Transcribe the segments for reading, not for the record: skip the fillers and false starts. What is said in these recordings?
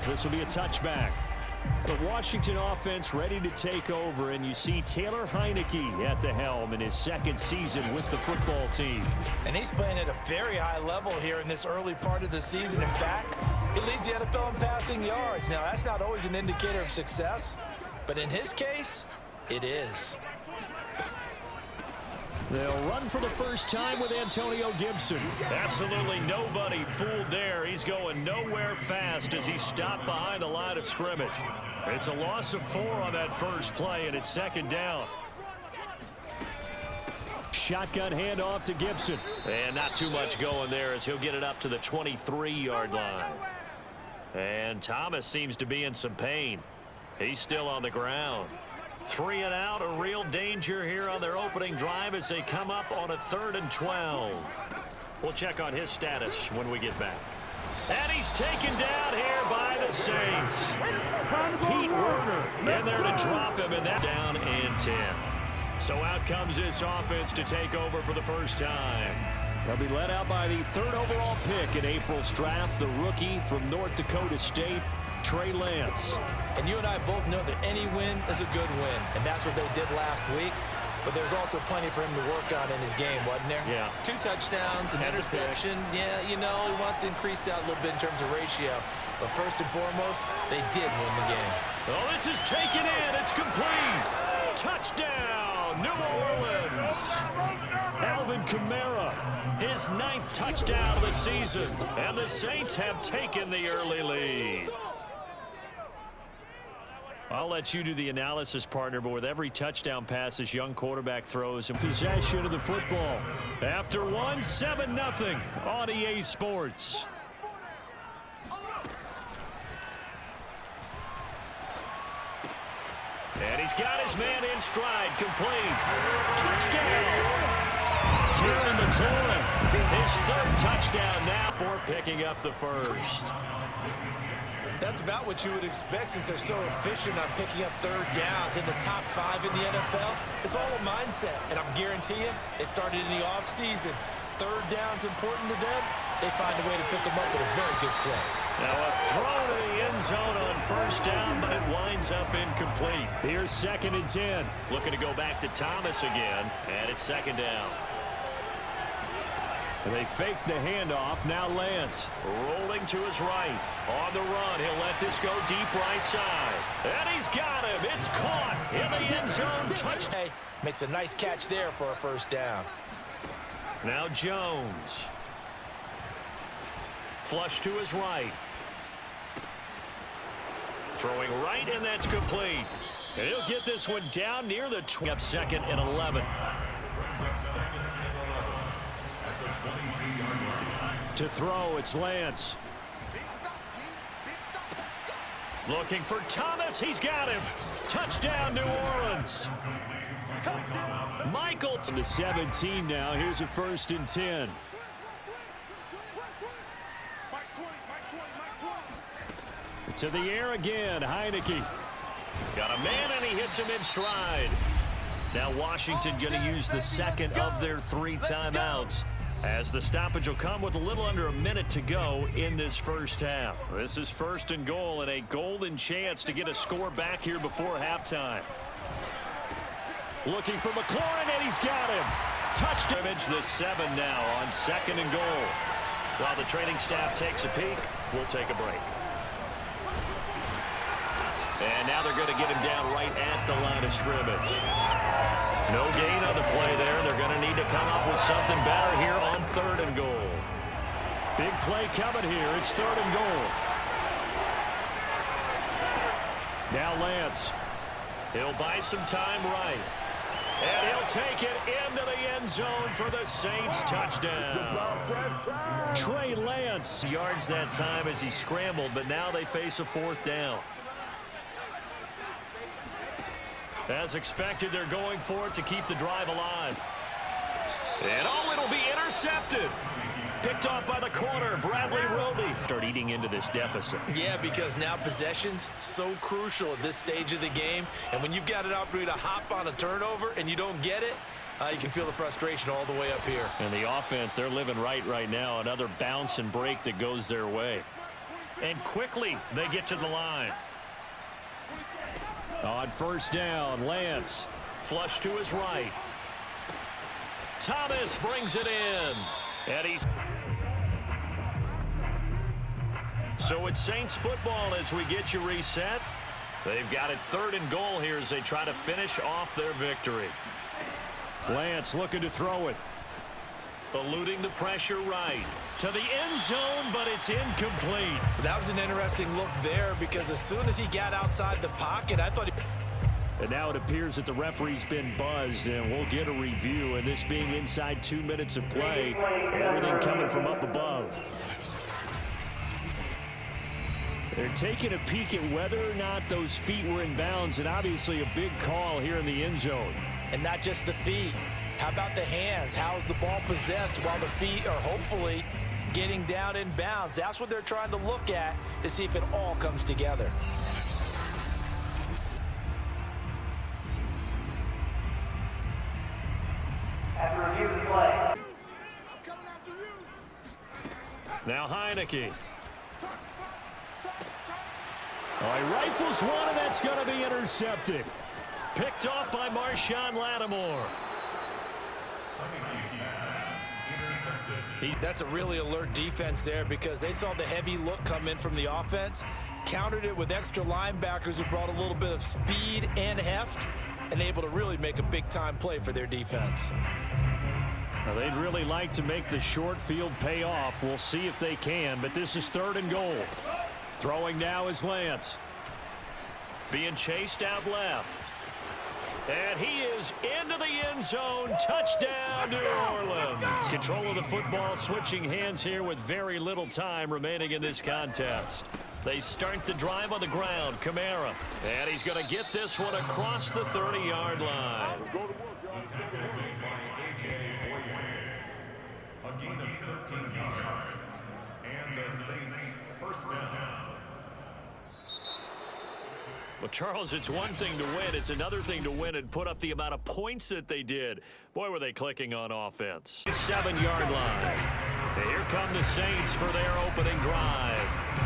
This will be a touchback. The Washington offense ready to take over, and you see Taylor Heineke at the helm in his second season with the football team. And he's playing at a very high level here in this early part of the season. In fact, he leads the NFL in passing yards. Now, that's not always an indicator of success, but in his case, it is. They'll run for the first time with Antonio Gibson. Absolutely nobody fooled there. He's going nowhere fast as he's stopped behind the line of scrimmage. It's a loss of 4 on that first play, and it's second down. Shotgun handoff to Gibson. And not too much going there as he'll get it up to the 23-yard line. And Thomas seems to be in some pain. He's still on the ground. 3 and out, a real danger here on their opening drive as they come up on a 3rd and 12. We'll check on his status when we get back. And he's taken down here by the Saints. Pete Werner in there to drop him, and that down and 10. So out comes this offense to take over for the first time. They'll be led out by the 3rd overall pick in April's draft, the rookie from North Dakota State, Trey Lance. And you and I both know that any win is a good win, and that's what they did last week. But there's also plenty for him to work on in his game, wasn't there? Yeah. 2 touchdowns, an interception. Yeah, you know, he wants to increase that a little bit in terms of ratio. But first and foremost, they did win the game. Oh, this is taken in. It's complete. Touchdown, New Orleans. Alvin Kamara, his 9th touchdown of the season. And the Saints have taken the early lead. I'll let you do the analysis, partner, but with every touchdown pass this young quarterback throws in possession of the football. After 1, 7-0 on EA Sports. And he's got his man in stride, complete. Touchdown! Terry McLaurin, his 3rd touchdown now for picking up the first. That's about what you would expect since they're so efficient on picking up 3rd downs in the top 5 in the NFL. It's all a mindset, and I'm guarantee you, it started in the offseason. 3rd down's important to them. They find a way to pick them up with a very good clip. Now a throw to the end zone on 1st down, but it winds up incomplete. Here's 2nd and 10. Looking to go back to Thomas again, and it's 2nd down. And they fake the handoff. Now Lance rolling to his right. On the run, he'll let this go deep right side. And he's got him. It's caught in the end zone. Touchdown. Makes a nice catch there for a 1st down. Now Jones. Flush to his right. Throwing right, and that's complete. And he'll get this one down near the 20. Up 2nd and 11. To throw, it's Lance. Looking for Thomas. He's got him. Touchdown, New Orleans. Michael to the 17 now. Here's a 1st and 10. To the air again, Heineke. Got a man, and he hits him in stride. Now Washington going to use the 2nd of their 3 timeouts, as the stoppage will come with a little under a minute to go in this 1st half. This is 1st and goal, and a golden chance to get a score back here before halftime. Looking for McLaurin, and he's got him. Touchdown. The 7 now on 2nd and goal. While the training staff takes a peek, we'll take a break. And now they're going to get him down right at the line of scrimmage. No gain on the play there. They're going to need to come up with something better here on 3rd and goal. Big play coming here. It's 3rd and goal. Now Lance. He'll buy some time right. And he'll take it into the end zone for the Saints touchdown. Trey Lance yards that time as he scrambled, but now they face a 4th down. As expected, they're going for it to keep the drive alive. And oh, it'll be intercepted. Picked off by the corner, Bradley Roby. Start eating into this deficit. Yeah, because now possession's so crucial at this stage of the game. And when you've got an opportunity to hop on a turnover and you don't get it, you can feel the frustration all the way up here. And the offense, they're living right now. Another bounce and break that goes their way. And quickly they get to the line. On first down, Lance. Flush to his right. Thomas brings it in. And he's... So it's Saints football as we get you reset. They've got it 3rd and goal here as they try to finish off their victory. Lance looking to throw it. Eluding the pressure right. To the end zone, but it's incomplete. That was an interesting look there because as soon as he got outside the pocket, I thought he... And now it appears that the referee's been buzzed, and we'll get a review. And this being inside 2 minutes of play, everything coming from up above. They're taking a peek at whether or not those feet were in bounds, and obviously a big call here in the end zone. And not just the feet. How about the hands? How is the ball possessed while the feet are hopefully getting down in bounds? That's what they're trying to look at to see if it all comes together. After review the play. Now Heineke. Oh, he rifles one, and that's going to be intercepted. Picked off by Marshawn Lattimore. That's a really alert defense there because they saw the heavy look come in from the offense, countered it with extra linebackers who brought a little bit of speed and heft, and able to really make a big-time play for their defense. Now, they'd really like to make the short field pay off. We'll see if they can, but this is 3rd and goal. Throwing now is Lance. Being chased out left. And he is into the end zone. Touchdown, New Orleans. Control of the football, switching hands here with very little time remaining in this contest. They start the drive on the ground. Kamara. And he's going to get this one across the 30-yard line. A gain of 13 yards. And the Saints first down. Well, Charles, it's one thing to win. It's another thing to win and put up the amount of points that they did. Boy, were they clicking on offense. 7-yard line. And here come the Saints for their opening drive.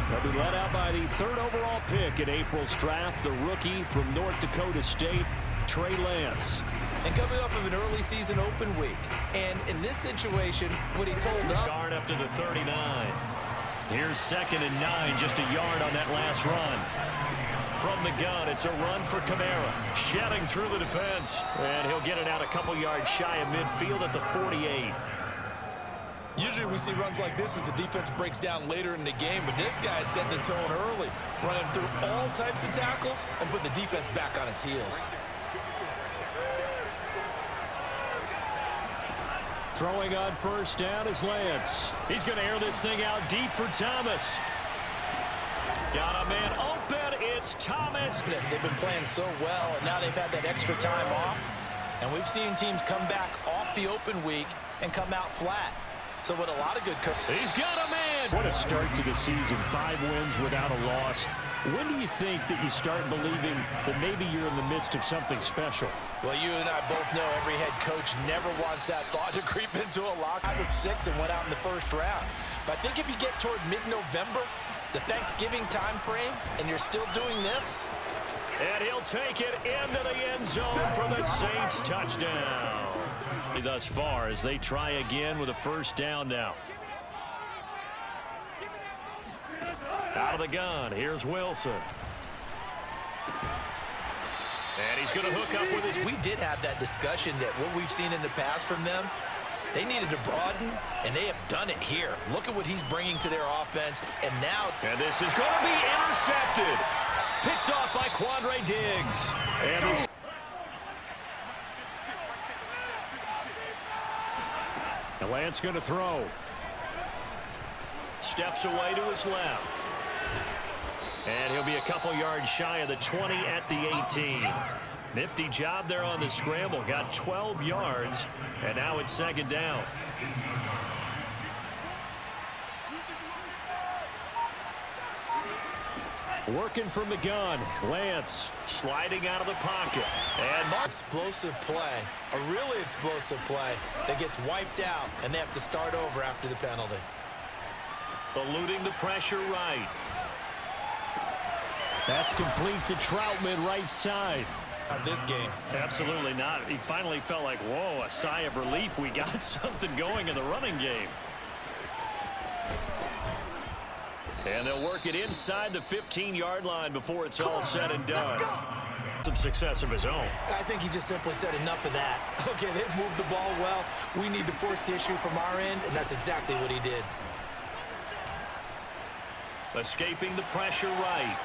They'll be led out by the 3rd overall pick in April's draft, the rookie from North Dakota State, Trey Lance. And coming off of an early season open week. And in this situation, what he told us... Guard up to the 39. Here's 2nd and 9, just a yard on that last run. From the gun, it's a run for Kamara. Shedding through the defense. And he'll get it out a couple yards shy of midfield at the 48. Usually we see runs like this as the defense breaks down later in the game, but this guy is setting the tone early, running through all types of tackles and putting the defense back on its heels. Throwing on first down is Lance. He's going to air this thing out deep for Thomas. Got a man open. It's Thomas. They've been playing so well, and now they've had that extra time off. And we've seen teams come back off the open week and come out flat. So with a lot of good coaching. He's got a man. What a start to the season. 5 wins without a loss. When do you think that you start believing that maybe you're in the midst of something special? Well, you and I both know every head coach never wants that thought to creep into a locker. I was 6 and went out in the 1st round. But I think if you get toward mid-November, the Thanksgiving time frame, and you're still doing this. And he'll take it into the end zone for the Saints touchdown. Thus far as they try again with a first down now. Out of the gun, here's Wilson. And he's going to hook up with his... We did have that discussion that what we've seen in the past from them, they needed to broaden, and they have done it here. Look at what he's bringing to their offense, and now... And this is going to be intercepted. Picked off by Quandre Diggs. And this... And Lance going to throw. Steps away to his left. And he'll be a couple yards shy of the 20 at the 18. Nifty job there on the scramble. Got 12 yards, and now it's 2nd down. Working from the gun. Lance sliding out of the pocket. And explosive play, a really explosive play that gets wiped out, and they have to start over after the penalty. eluding the pressure right. That's complete to Troutman, right side. Not this game. Absolutely not. He finally felt like, whoa, a sigh of relief. We got something going in the running game. And they'll work it inside the 15-yard line before it's all said and done. Some success of his own. I think he just simply said enough of that. Okay, they've moved the ball well. We need to force the issue from our end, and that's exactly what he did. Escaping the pressure right.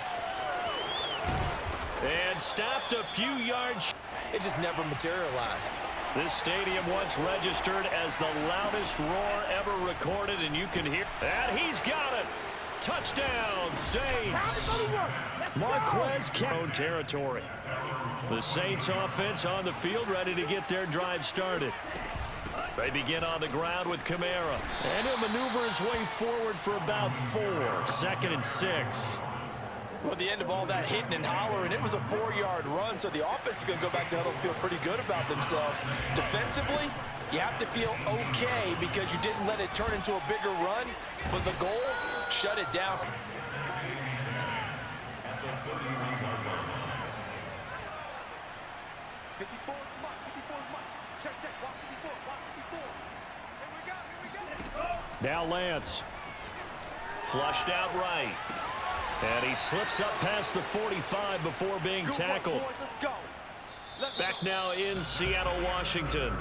And stopped a few yards. It just never materialized. This stadium once registered as the loudest roar ever recorded, and you can hear. And he's got it. Touchdown, Saints. Marquez own territory. The Saints offense on the field, ready to get their drive started. They begin on the ground with Kamara. And he'll maneuver his way forward for about 4. 2nd and 6. Well, at the end of all that hitting and hollering, it was a 4-yard run, so the offense is going to go back to huddle and feel pretty good about themselves. Defensively, you have to feel okay because you didn't let it turn into a bigger run, but the goal, shut it down. Now Lance. Flushed out right. And he slips up past the 45 before being tackled. Back now in Seattle, Washington.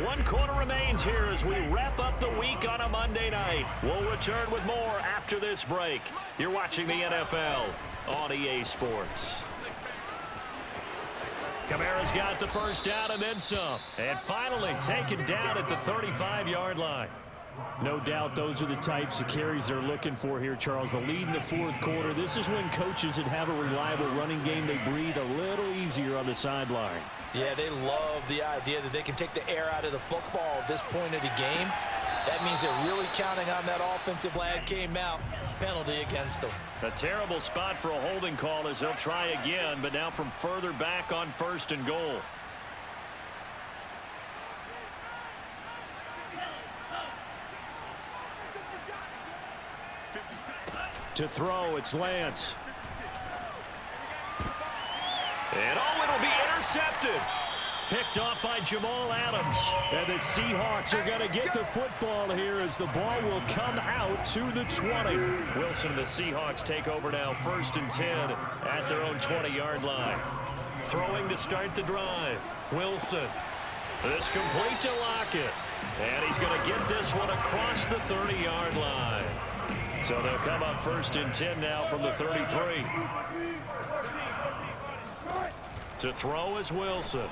1 quarter remains here as we wrap up the week on a Monday night. We'll return with more after this break. You're watching the NFL on EA Sports. Kamara's got the first down and then some. And finally taken down at the 35-yard line. No doubt those are the types of carries they're looking for here, Charles. The lead in the 4th quarter. This is when coaches that have a reliable running game, they breathe a little easier on the sideline. Yeah, they love the idea that they can take the air out of the football at this point of the game. That means they're really counting on that offensive flag came out. Penalty against them. A terrible spot for a holding call as they'll try again, but now from further back on 1st and goal. To throw, it's Lance. And it'll be intercepted. Picked off by Jamal Adams. And the Seahawks are going to get the football here as the ball will come out to the 20. Wilson and the Seahawks take over now, 1st and 10 at their own 20-yard line. Throwing to start the drive. Wilson. This complete to Lockett. And he's going to get this one across the 30-yard line. So they'll come up 1st and 10 now from the 33. To throw is Wilson.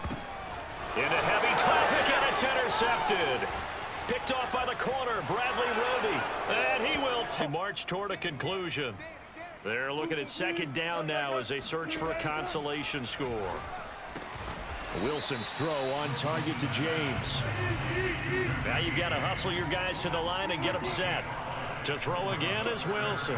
Into heavy traffic, and it's intercepted. Picked off by the corner, Bradley Roby. And he will march toward a conclusion. They're looking at 2nd down now as they search for a consolation score. Wilson's throw on target to James. Now you've got to hustle your guys to the line and get them set. To throw again is Wilson.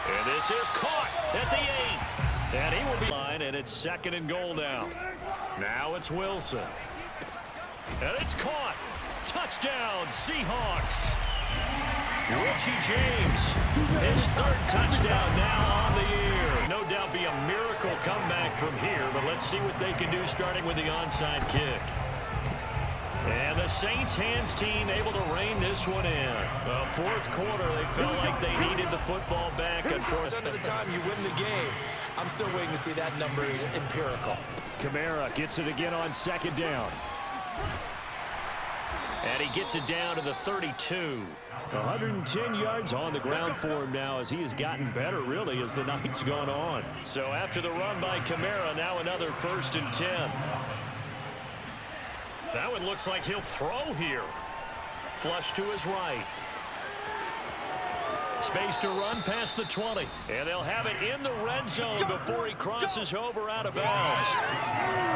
And this is caught at the 8. And he will be line, and it's 2nd and goal now. Now it's Wilson. And it's caught. Touchdown, Seahawks. Richie James, his 3rd touchdown now on the year. No doubt be a miracle comeback from here, but let's see what they can do starting with the onside kick. And the Saints hands team able to rein this one in. The 4th quarter, they felt like they needed the football back. And 4% of the time you win the game. I'm still waiting to see that number is empirical. Kamara gets it again on 2nd down. And he gets it down to the 32. 110 yards on the ground for him now as he has gotten better, really, as the night's gone on. So after the run by Kamara, now another 1st and 10. That one looks like he'll throw here. Flush to his right. Space to run past the 20. And they'll have it in the red zone before he crosses over out of bounds.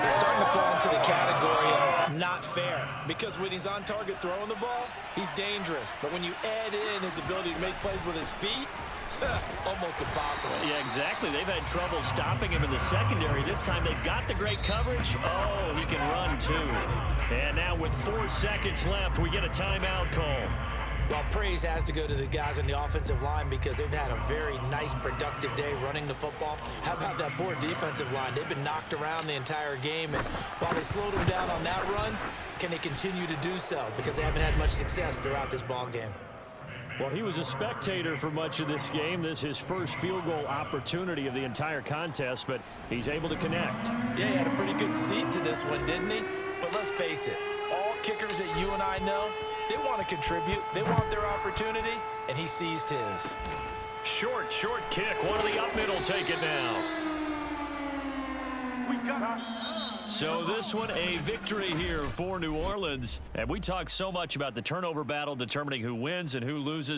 He's starting to fall into the category of not fair. Because when he's on target throwing the ball, he's dangerous. But when you add in his ability to make plays with his feet, almost impossible. Yeah, exactly. They've had trouble stopping him in the secondary. This time they've got the great coverage. Oh, he can run too. And now with 4 seconds left, we get a timeout call. Well, praise has to go to the guys on the offensive line because they've had a very nice, productive day running the football. How about that poor defensive line? They've been knocked around the entire game, and while they slowed them down on that run, can they continue to do so? Because they haven't had much success throughout this ball game. Well, he was a spectator for much of this game. This is his first field goal opportunity of the entire contest, but he's able to connect. Yeah, he had a pretty good seat to this one, didn't he? But let's face it, all kickers that you and I know, they want to contribute. They want their opportunity, and he seized his. Short kick. One of the up middle take it now. So this one a victory here for New Orleans. And we talk so much about the turnover battle determining who wins and who loses.